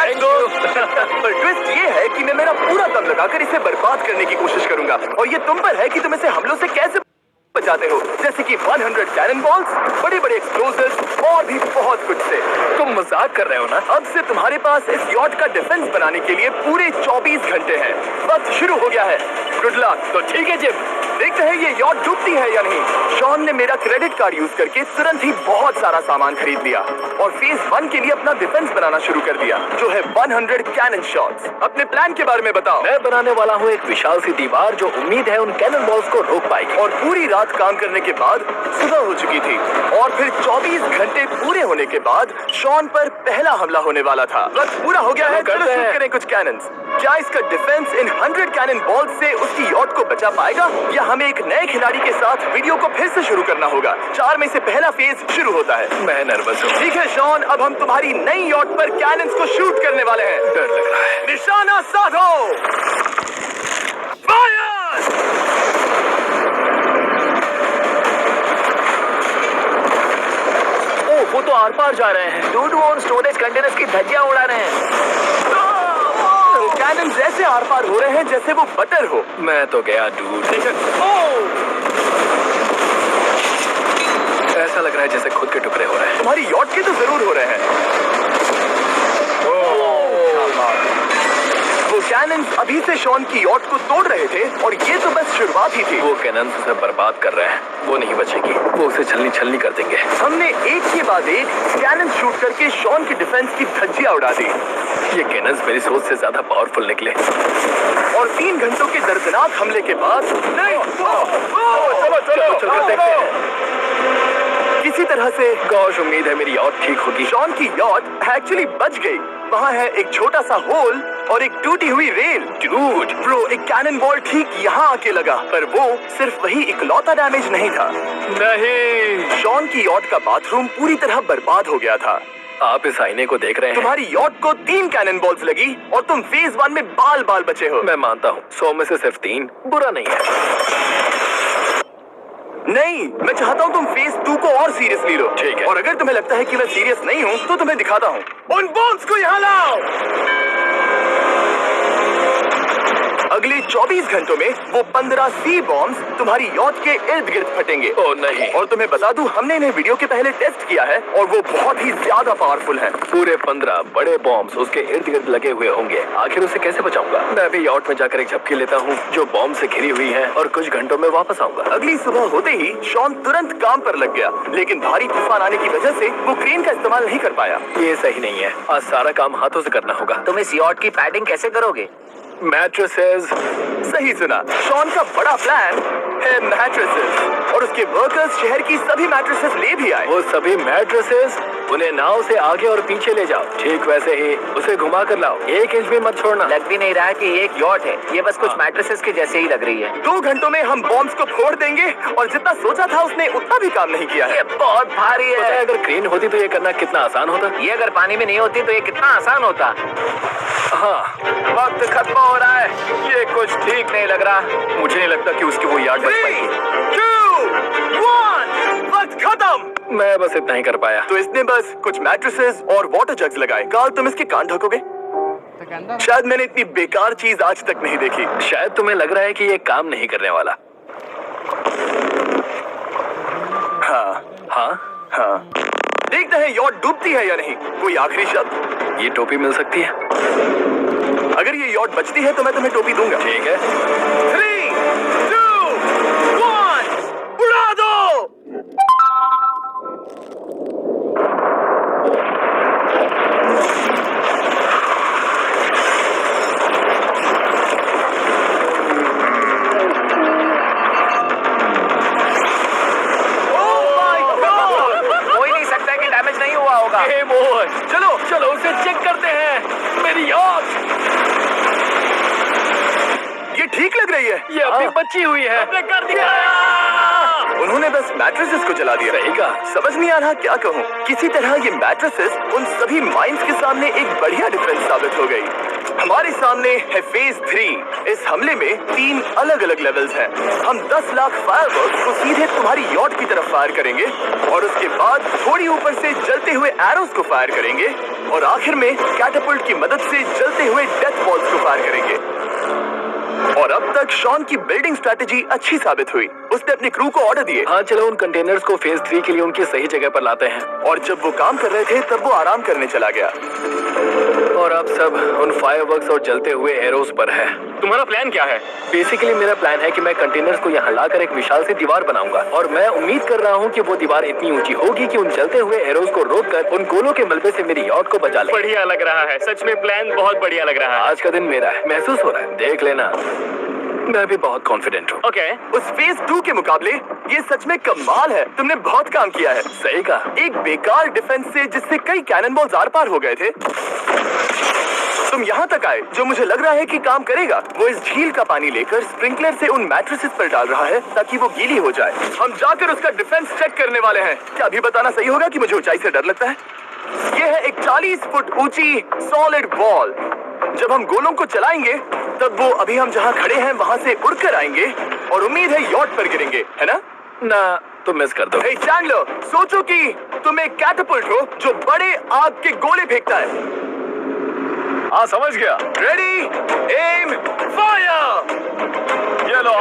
पर ट्विस्ट ये है कि मैं मेरा पूरा दम लगाकर इसे बर्बाद करने की कोशिश करूंगा और ये तुम पर है कि तुम इसे हमलों से कैसे बचाते हो, जैसे कि 100 कैनन बॉल्स, बड़े बड़े एक्सप्लोजिव्स और भी बहुत कुछ से। तुम मजाक कर रहे हो ना? अब से तुम्हारे पास इस यॉट का डिफेंस बनाने के लिए पूरे 24 घंटे हैं। वक्त शुरू हो गया है। Good luck. तो ठीक है जिम, देखते हैं ये यॉट डूबती है या नहीं। शॉन ने मेरा क्रेडिट कार्ड यूज करके तुरंत ही बहुत सारा सामान खरीद लिया और फेज 1 के लिए अपना डिफेंस बनाना शुरू कर दिया, जो है 100 कैनन शॉट्स। अपने प्लान के बारे में बताओ। मैं बनाने वाला हूँ एक विशाल सी दीवार जो उम्मीद है उन कैनन बॉल्स को रोक पाएगी। और पूरी रात काम करने के बाद सुबह हो चुकी थी और फिर 24 घंटे पूरे होने के बाद शॉन पर पहला हमला होने वाला था। वक्त पूरा हो गया है। चलो शूट करें कुछ कैनन्स। क्या इसका डिफेंस इन 100 कैनन बॉल्स से उसकी यॉट को बचा पाएगा या हमें एक नए खिलाड़ी के साथ वीडियो को फिर से शुरू करना होगा? 4 में से पहला फेज शुरू होता है। मैं नर्वस हूँ। ठीक है शॉन, अब हम तुम्हारी नई यॉट पर कैनन्स को शूट करने वाले हैं। डर लग रहा है। निशाना साधो। फायर! वो तो आर पार जा रहे हैं। डूड वो स्टोरेज कंटेनर्स की धज्जियां उड़ा रहे हैं। कैनन्स ऐसे आर पार हो रहे हैं जैसे वो बटर हो। मैं तो गया डूड। ऐसा लग रहा है जैसे खुद के टुकड़े हो रहे हैं। तुम्हारी यॉट के तो जरूर हो रहे हैं। वो कैनन्स अभी से शॉन की यॉट को तोड़ रहे थे और ये तो बस शुरुआत ही थी। वो कैनन्स उसे बर्बाद कर रहे हैं। वो नहीं बचेगी। वो उसे छलनी छलनी कर देंगे। हमने एक के बाद एक कैनन शूट करके शॉन की डिफेंस की धज्जियां उड़ा दी। ये कैनन्स मेरी सोच से ज्यादा पावरफुल निकले। और 3 घंटों के दर्दनाक हमले के बाद चलो देखते हैं। किसी तरह से गौश उम्मीद है मेरी यॉट ठीक होगी। शॉन की यॉट एक्चुअली बच गई। वहाँ है एक छोटा सा होल और एक टूटी हुई रेल। डूड ब्रो, एक कैनन बॉल ठीक यहाँ आके लगा, पर वो सिर्फ वही इकलौता डैमेज नहीं था। नहीं, शॉन की यॉट का बाथरूम पूरी तरह बर्बाद हो गया था। आप इस आईने को देख रहे हैं। तुम्हारी यॉट को 3 कैनन बॉल्स लगी और तुम फेज 1 में बाल बाल बचे हो। मैं मानता हूँ 100 में से सिर्फ 3 बुरा नहीं है। नहीं, मैं चाहता हूँ तुम फेज 2 को और सीरियसली लो। ठीक है। और अगर तुम्हें लगता है कि मैं सीरियस नहीं हूँ तो तुम्हें दिखाता हूँ। उन बॉम्ब्स को यहाँ लाओ। अगले 24 घंटों में वो 15 सी बॉम्ब्स तुम्हारी यॉट के इर्द गिर्द फटेंगे। ओह नहीं। और तुम्हें बता दूं, हमने इन्हें वीडियो के पहले टेस्ट किया है और वो बहुत ही ज्यादा पावरफुल हैं। पूरे 15 बड़े बॉम्ब्स उसके इर्द गिर्द लगे हुए होंगे। आखिर उसे कैसे बचाऊंगा? मैं अभी यॉट में जाकर एक झपकी लेता हूँ जो बॉम्ब से घिरी हुई है और कुछ घंटों में वापस आऊंगा। अगली सुबह होते ही शॉन तुरंत काम पर लग गया, लेकिन भारी तूफान आने की वजह से वो क्रेन का इस्तेमाल नहीं कर पाया। ये सही नहीं है। आज सारा काम हाथों से करना होगा। तुम इस यॉट की पैडिंग कैसे करोगे? मैट्रेसेस। सही सुना, शॉन का बड़ा प्लान है मैट्रेसेस और उसके वर्कर्स शहर की सभी मैट्रेसेस ले भी आए। वो सभी मैट्रेसेस उन्हें नाव से आगे और पीछे ले जाओ। ठीक वैसे ही उसे घुमा कर लाओ। 1 इंच भी मत छोड़ना। लग भी नहीं रहा है कि ये एक यॉट है। ये बस कुछ मैट्रेसेस के जैसे ही लग रही है। 2 घंटों में हम बॉम्ब्स को फोड़ देंगे और जितना सोचा था उसने उतना भी काम नहीं किया है। ये बहुत भारी पता है है। अगर क्रेन होती तो ये करना कितना आसान होता। ये अगर पानी में नहीं होती तो ये कितना आसान होता। हाँ, वक्त खत्म हो रहा है। ये कुछ ठीक नहीं लग रहा। मुझे नहीं लगता कि उसकी वो याद बच 3, पाएगी। 2, 1, वक्त खत्म। मैं बस इतना ही कर पाया। तो इसने बस कुछ मैट्रेसेस और वाटर जग्स लगाए। कार्ल, तुम इसके कान ढकोगे? शायद मैंने इतनी बेकार चीज आज तक नहीं देखी। शायद तुम्हें लग रहा है कि ये काम नहीं करने वाला। हाँ हाँ, हाँ, देखते हैं यॉट डूबती है या नहीं। कोई आखिरी शब्द? ये टोपी मिल सकती है। अगर ये यॉट बचती है तो मैं तुम्हें टोपी दूंगा। ठीक है। 3, 2, 1, उड़ा दो। हो ही नहीं सकता कि डैमेज नहीं हुआ होगा। Game over. चलो चलो उसे चेक करते हैं। मेरी यॉट ये ठीक लग रही है। ये अभी बची हुई है। हमने कर दिया। उन्होंने बस मैट्रेसेस को जला दिया। सही कहा। समझ नहीं आ रहा क्या कहूँ। किसी तरह ये मैट्रेसेस उन सभी माइंस के सामने एक बढ़िया डिफेंस साबित हो गई। हमारे सामने है फेज 3। इस हमले में 3 अलग अलग लेवल्स हैं। हम 10 लाख फायरवर्क्स को सीधे तुम्हारी यॉट की तरफ फायर करेंगे और उसके बाद थोड़ी ऊपर से जलते हुए एरोस को फायर करेंगे और आखिर में कैटापल्ट की मदद से जलते हुए डेथ बॉल्स को फायर करेंगे। और अब तक शॉन की बिल्डिंग स्ट्रेटेजी अच्छी साबित हुई। उसने अपनी क्रू को ऑर्डर दिए। हाँ चलो उन कंटेनर्स को फेज 3 के लिए उनकी सही जगह पर लाते हैं। और जब वो काम कर रहे थे तब वो आराम करने चला गया। और अब सब उन फायरवर्क्स और जलते हुए एरोस पर है। तुम्हारा प्लान क्या है? बेसिकली मेरा प्लान है कि मैं कंटेनर्स को यहाँ लाकर एक विशाल सी दीवार बनाऊंगा और मैं उम्मीद कर रहा हूँ कि वो दीवार इतनी ऊंची होगी कि उन जलते हुए एरोस को रोककर उन गोलों के मलबे से मेरी यॉट को बचा ले। बढ़िया लग रहा है, सच में प्लान बहुत बढ़िया लग रहा है। आज का दिन मेरा है, महसूस हो रहा है, देख लेना। मैं भी बहुत कॉन्फिडेंट हूँ। ओके, उस फेज 2 के मुकाबले ये सच में कमाल है। तुमने बहुत काम किया है। सही कहा। एक बेकार डिफेंस से जिससे कई कैनन बॉल्स आर पार हो गए थे, तुम यहाँ तक आए। जो मुझे लग रहा है कि काम करेगा, वो इस झील का पानी लेकर स्प्रिंकलर से उन मैट्रेसेस पर डाल रहा है ताकि वो गीली हो जाए। हम जाकर उसका डिफेंस चेक करने वाले हैं। क्या अभी बताना सही होगा कि मुझे ऊंचाई से डर लगता है? ये है एक 40 फुट ऊंची सॉलिड वॉल। जब हम गोलों को चलाएंगे तब वो अभी हम जहाँ खड़े हैं वहाँ से उड़कर आएंगे और उम्मीद है यॉट पर गिरेंगे, है ना? ना तो मिस कर दो। हे चैंडलर, सोचो कि तुम एक कैटापल्ट हो जो बड़े आग के गोले फेंकता है। हाँ समझ गया। Ready, aim, fire. ये लो।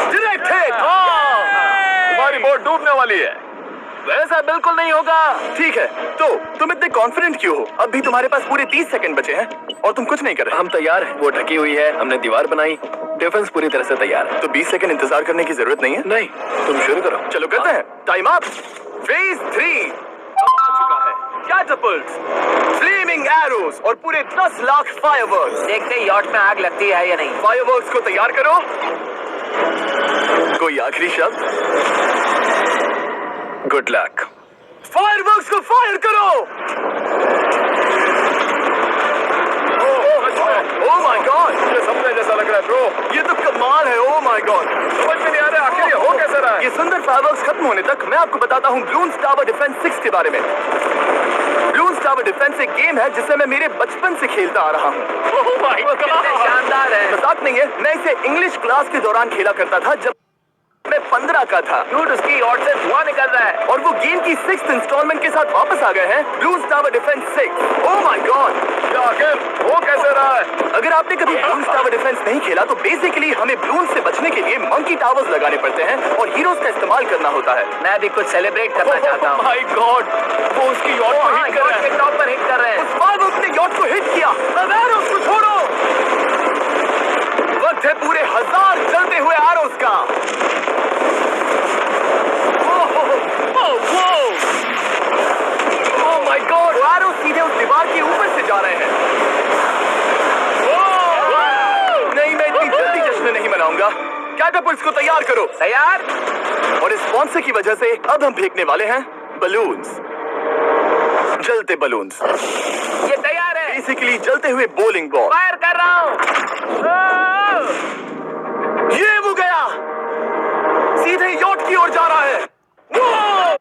Direct hit. तुम्हारी बोट डूबने वाली है। वैसा बिल्कुल नहीं होगा। ठीक है, तो तुम इतने कॉन्फिडेंट क्यों हो? अब भी तुम्हारे पास पूरे 30 सेकंड बचे हैं और तुम कुछ नहीं कर रहे। हम तैयार हैं। वो ढकी हुई है, हमने दीवार बनाई, डिफेंस पूरी तरह से तैयार है। तो 20 सेकंड इंतजार करने की जरूरत नहीं है। नहीं, तुम शुरू करो। चलो करते हैं। Time up. फेज 3 आ चुका है। कैटापल्ट्स, फ्लेमिंग एरोस और पूरे 10 लाख फायरवर्क्स। देखते हैं यॉट में आग लगती है या नहीं। फायरवर्क्स को तैयार करो। कोई आखिरी शब्द? Good luck. फायरवर्क्स को फायर करो। ओह माय गॉड, ये सपने जैसा लग रहा है ब्रो। ये तो कमाल है। ओह माय गॉड, समझ में नहीं आ रहा आखिर ये हो कैसे रहा है। ये सुंदर फायरवर्क्स खत्म होने तक मैं आपको बताता हूँ ब्लून्स टावर डिफेंस 6 के बारे में। ब्लून्स टावर डिफेंस एक गेम है जिसे मैं मेरे बचपन से खेलता आ रहा हूँ। कितने शानदार है। मजाक नहीं है, मैं इसे इंग्लिश क्लास के दौरान खेला करता था जब मैं 15 का था। डूड, उसकी यॉट से धुआं निकल रहा है। और वो गेम की 6th इंस्टॉलमेंट के साथ वापस आ गए हैं, balloons tower defence 6। Oh my God, आखिर वो कैसे रहा है। अगर आपने कभी ब्लून्स टावर डिफेंस नहीं खेला तो बेसिकली हमें ब्लून से बचने के लिए मंकी टावर्स लगाने पड़ते हैं और हीरोज का इस्तेमाल करना होता है। मैं भी कुछ सेलिब्रेट करना चाहता हूँ। माय गॉड, वो उसकी यॉट को हाँ, हिट कर यॉट रहा के है। टॉप पर हिट कर रहे हैं। फायरवर्क्स ने यॉट को हिट किया। अब एरोस को छोड़ो। वक्त है पूरे 1000 जलते हुए एरोस का। ओह माय गॉड, एरोस सीधे उस दीवार के ऊपर से जा रहे हैं। नहीं, मैं इतनी जल्दी जश्न नहीं मनाऊंगा। कैटापल्ट्स को तैयार करो। तैयार। और इस स्पॉन्सर की वजह से अब हम फेंकने वाले हैं बलून्स, जलते बलून्स। ये तैयार है। बेसिकली जलते हुए बोलिंग बॉल। फायर कर रहा हूँ। ये वो गया, सीधे यॉट की ओर जा रहा है। वो!